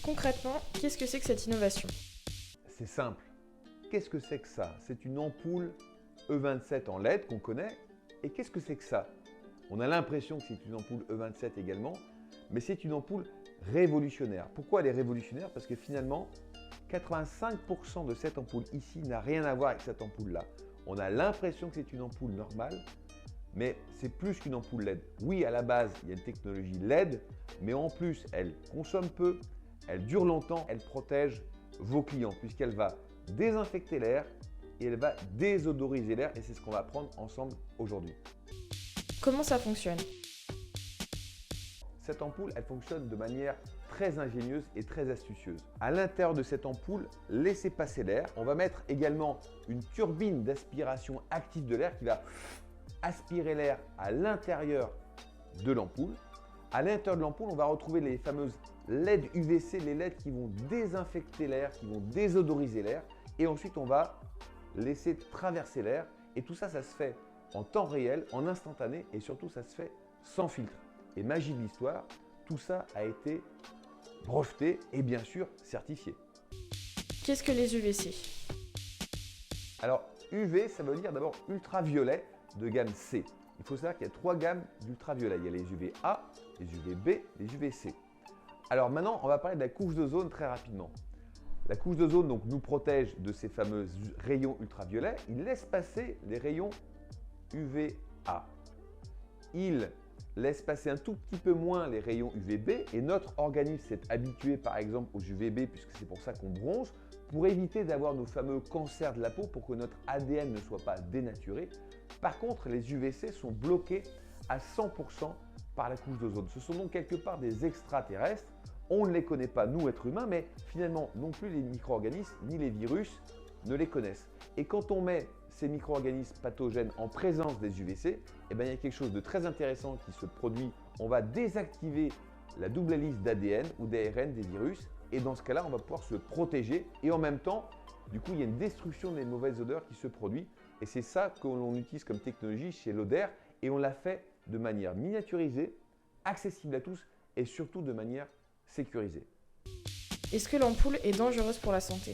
Concrètement, qu'est-ce que c'est que cette innovation? C'est simple. Qu'est-ce que c'est que ça? C'est une ampoule E27 en LED qu'on connaît. Et qu'est-ce que c'est que ça? On a l'impression que c'est une ampoule E27 également, mais c'est une ampoule révolutionnaire. Pourquoi elle est révolutionnaire? Parce que finalement, 85% de cette ampoule ici n'a rien à voir avec cette ampoule-là. On a l'impression que c'est une ampoule normale, mais c'est plus qu'une ampoule LED. Oui, à la base, il y a une technologie LED, mais en plus, elle consomme peu, elle dure longtemps, elle protège vos clients puisqu'elle va désinfecter l'air et elle va désodoriser l'air et c'est ce qu'on va apprendre ensemble aujourd'hui. Comment ça fonctionne? Cette ampoule, elle fonctionne de manière très ingénieuse et très astucieuse. À l'intérieur de cette ampoule, laissez passer l'air. On va mettre également une turbine d'aspiration active de l'air qui va aspirer l'air à l'intérieur de l'ampoule. À l'intérieur de l'ampoule, on va retrouver les fameuses LED UVC, les LED qui vont désinfecter l'air, qui vont désodoriser l'air. Et ensuite, on va laisser traverser l'air. Et tout ça, ça se fait en temps réel, en instantané et surtout, ça se fait sans filtre. Et magie de l'histoire, tout ça a été breveté et bien sûr certifié. Qu'est-ce que les UVC? Alors UV, ça veut dire d'abord ultraviolet de gamme C. Il faut savoir qu'il y a 3 gammes d'ultraviolet. Il y a les UVA, les UVB, les UVC. Alors maintenant, on va parler de la couche d'ozone très rapidement. La couche d'ozone donc, nous protège de ces fameux rayons ultraviolets. Il laisse passer les rayons UVA. Il laisse passer un tout petit peu moins les rayons UVB et notre organisme s'est habitué par exemple aux UVB puisque c'est pour ça qu'on bronze, pour éviter d'avoir nos fameux cancers de la peau, pour que notre ADN ne soit pas dénaturé. Par contre, les UVC sont bloqués à 100% par la couche d'ozone. Ce sont donc quelque part des extraterrestres. On ne les connaît pas, nous, êtres humains, mais finalement, non plus les micro-organismes ni les virus ne les connaissent. Et quand on met ces micro-organismes pathogènes en présence des UVC, eh bien, il y a quelque chose de très intéressant qui se produit. On va désactiver la double hélice d'ADN ou d'ARN des virus et dans ce cas-là, on va pouvoir se protéger et en même temps, du coup, il y a une destruction des mauvaises odeurs qui se produit et c'est ça que l'on utilise comme technologie chez Loder et on l'a fait de manière miniaturisée, accessible à tous et surtout de manière sécurisée. Est-ce que l'ampoule est dangereuse pour la santé?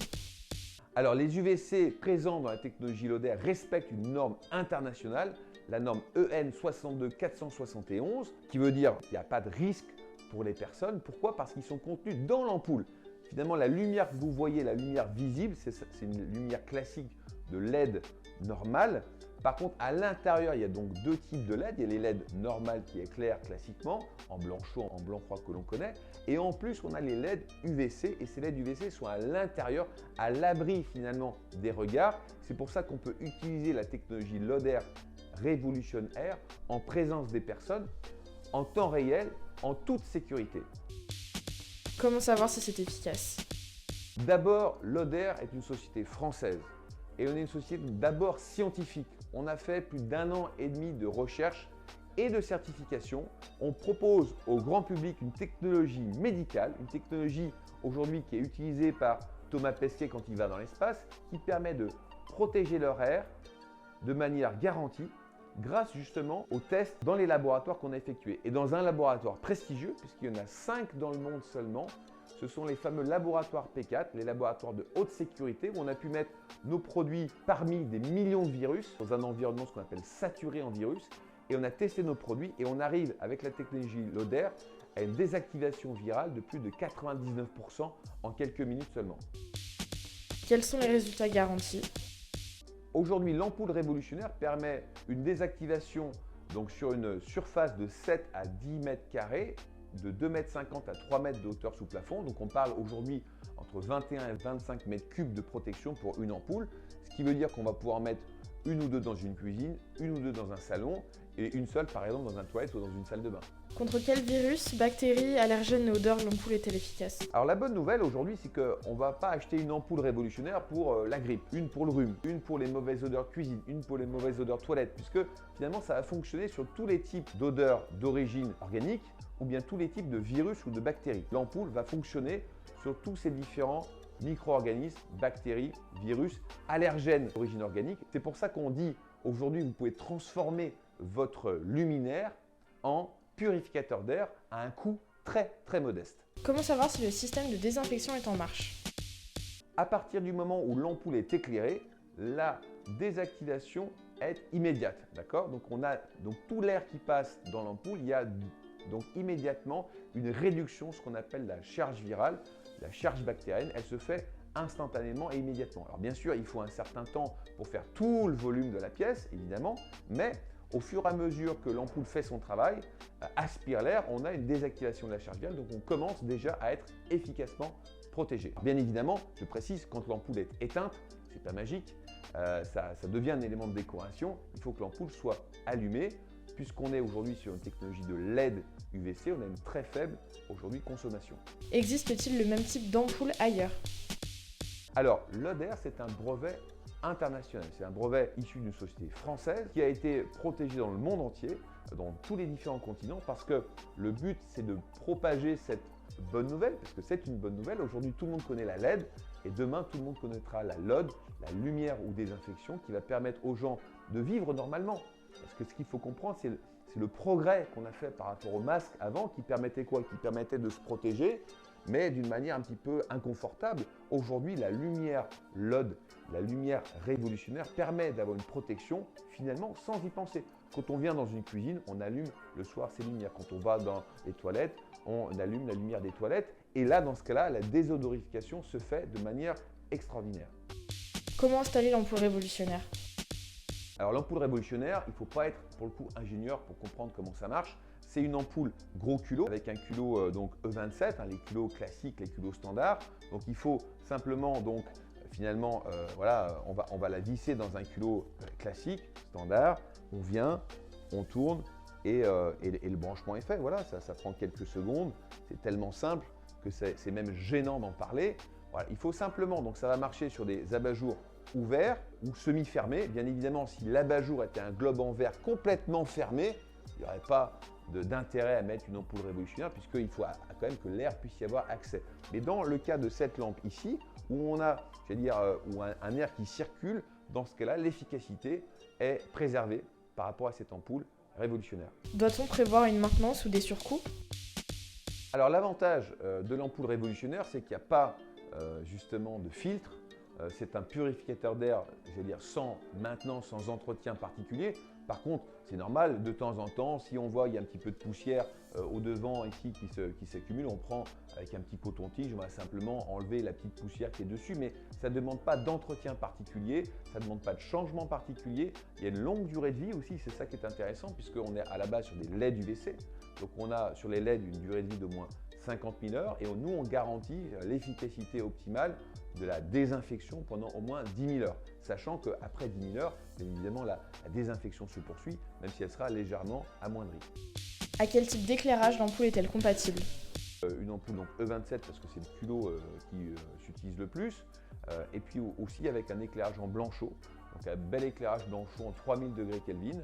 Alors, les UVC présents dans la technologie Loder respectent une norme internationale, la norme EN 62471, qui veut dire qu'il n'y a pas de risque pour les personnes. Pourquoi? Parce qu'ils sont contenus dans l'ampoule. Finalement, la lumière que vous voyez, la lumière visible, c'est une lumière classique de LED normale. Par contre, à l'intérieur, il y a donc 2 types de LED. Il y a les LED normales qui éclairent classiquement, en blanc chaud, en blanc froid que l'on connaît. Et en plus, on a les LED UVC. Et ces LED UVC sont à l'intérieur, à l'abri finalement des regards. C'est pour ça qu'on peut utiliser la technologie Loder Revolution Air en présence des personnes, en temps réel, en toute sécurité. Comment savoir si c'est efficace? D'abord, Loder est une société française. Et on est une société d'abord scientifique. On a fait plus d'1 an et demi de recherche et de certification. On propose au grand public une technologie médicale, une technologie aujourd'hui qui est utilisée par Thomas Pesquet quand il va dans l'espace, qui permet de protéger leur air de manière garantie grâce justement aux tests dans les laboratoires qu'on a effectués. Et dans un laboratoire prestigieux, puisqu'il y en a 5 dans le monde seulement, ce sont les fameux laboratoires P4, les laboratoires de haute sécurité où on a pu mettre nos produits parmi des millions de virus dans un environnement ce qu'on appelle saturé en virus. Et on a testé nos produits et on arrive avec la technologie Loder à une désactivation virale de plus de 99% en quelques minutes seulement. Quels sont les résultats garantis? Aujourd'hui, l'ampoule révolutionnaire permet une désactivation donc sur une surface de 7 à 10 mètres carrés, de 2,50 m à 3 mètres de hauteur sous plafond. Donc on parle aujourd'hui entre 21 et 25 mètres cubes de protection pour une ampoule, ce qui veut dire qu'on va pouvoir mettre une ou deux dans une cuisine, une ou deux dans un salon et une seule par exemple dans un toilette ou dans une salle de bain. Contre quel virus, bactéries, allergènes et odeurs l'ampoule est-elle efficace? Alors la bonne nouvelle aujourd'hui, c'est qu'on ne va pas acheter une ampoule révolutionnaire pour la grippe, une pour le rhume, une pour les mauvaises odeurs cuisine, une pour les mauvaises odeurs toilette, puisque finalement ça va fonctionner sur tous les types d'odeurs d'origine organique ou bien tous les types de virus ou de bactéries. L'ampoule va fonctionner sur tous ces différents micro-organismes, bactéries, virus, allergènes d'origine organique. C'est pour ça qu'on dit aujourd'hui vous pouvez transformer votre luminaire en purificateur d'air à un coût très modeste. Comment savoir si le système de désinfection est en marche? À partir du moment où l'ampoule est éclairée, la désactivation est immédiate. D'accord? Donc on a tout l'air qui passe dans l'ampoule, il y a donc immédiatement une réduction, ce qu'on appelle la charge virale, la charge bactérienne, elle se fait instantanément et immédiatement. Alors bien sûr, il faut un certain temps pour faire tout le volume de la pièce, évidemment, mais au fur et à mesure que l'ampoule fait son travail, aspire l'air, on a une désactivation de la charge virale, donc on commence déjà à être efficacement protégé. Bien évidemment, je précise, quand l'ampoule est éteinte, c'est pas magique, ça devient un élément de décoration, il faut que l'ampoule soit allumée. Puisqu'on est aujourd'hui sur une technologie de LED UVC, on a une très faible aujourd'hui consommation. Existe-t-il le même type d'ampoule ailleurs? Alors, l'ODER, c'est un brevet international. C'est un brevet issu d'une société française qui a été protégé dans le monde entier, dans tous les différents continents, parce que le but, c'est de propager cette bonne nouvelle, parce que c'est une bonne nouvelle. Aujourd'hui, tout le monde connaît la LED et demain, tout le monde connaîtra la LOD, la lumière ou désinfection, qui va permettre aux gens de vivre normalement. Parce que ce qu'il faut comprendre, c'est le progrès qu'on a fait par rapport au masque avant, qui permettait quoi? Qui permettait de se protéger, mais d'une manière un petit peu inconfortable. Aujourd'hui, la lumière LOD, la lumière révolutionnaire, permet d'avoir une protection finalement sans y penser. Quand on vient dans une cuisine, on allume le soir ses lumières. Quand on va dans les toilettes, on allume la lumière des toilettes. Et là, dans ce cas-là, la désodorification se fait de manière extraordinaire. Comment installer l'ampoule révolutionnaire? Alors l'ampoule révolutionnaire, il ne faut pas être pour le coup ingénieur pour comprendre comment ça marche. C'est une ampoule gros culot avec un culot donc E27, les culots classiques, les culots standards. Donc il faut simplement donc finalement voilà, on va la visser dans un culot classique, standard. On vient, on tourne et le branchement est fait. Voilà, ça prend quelques secondes. C'est tellement simple que c'est même gênant d'en parler. Voilà, il faut simplement, donc ça va marcher sur des abat-jours ouverts ou semi-fermés. Bien évidemment, si l'abat-jour était un globe en verre complètement fermé, il n'y aurait pas d'intérêt à mettre une ampoule révolutionnaire puisqu'il faut quand même que l'air puisse y avoir accès. Mais dans le cas de cette lampe ici, où on a, où un air qui circule, dans ce cas-là, l'efficacité est préservée par rapport à cette ampoule révolutionnaire. Doit-on prévoir une maintenance ou des surcoûts? Alors l'avantage de l'ampoule révolutionnaire, c'est qu'il n'y a pas justement de filtre. C'est un purificateur d'air, sans maintenance, sans entretien particulier. Par contre, c'est normal, de temps en temps, si on voit qu'il y a un petit peu de poussière au devant ici qui s'accumule, on prend avec un petit coton-tige, on va simplement enlever la petite poussière qui est dessus, mais ça ne demande pas d'entretien particulier, ça ne demande pas de changement particulier. Il y a une longue durée de vie aussi, c'est ça qui est intéressant, puisqu'on est à la base sur des LED UVC. Donc on a sur les LED une durée de vie d'au moins 50 000 heures et nous on garantit l'efficacité optimale de la désinfection pendant au moins 10 000 heures. Sachant qu'après 10 000 heures, bien évidemment la désinfection se poursuit, même si elle sera légèrement amoindrie. À quel type d'éclairage l'ampoule est-elle compatible? Une ampoule donc E27 parce que c'est le culot qui s'utilise le plus, et puis aussi avec un éclairage en blanchot, donc un bel éclairage blanchot en 3000 degrés Kelvin.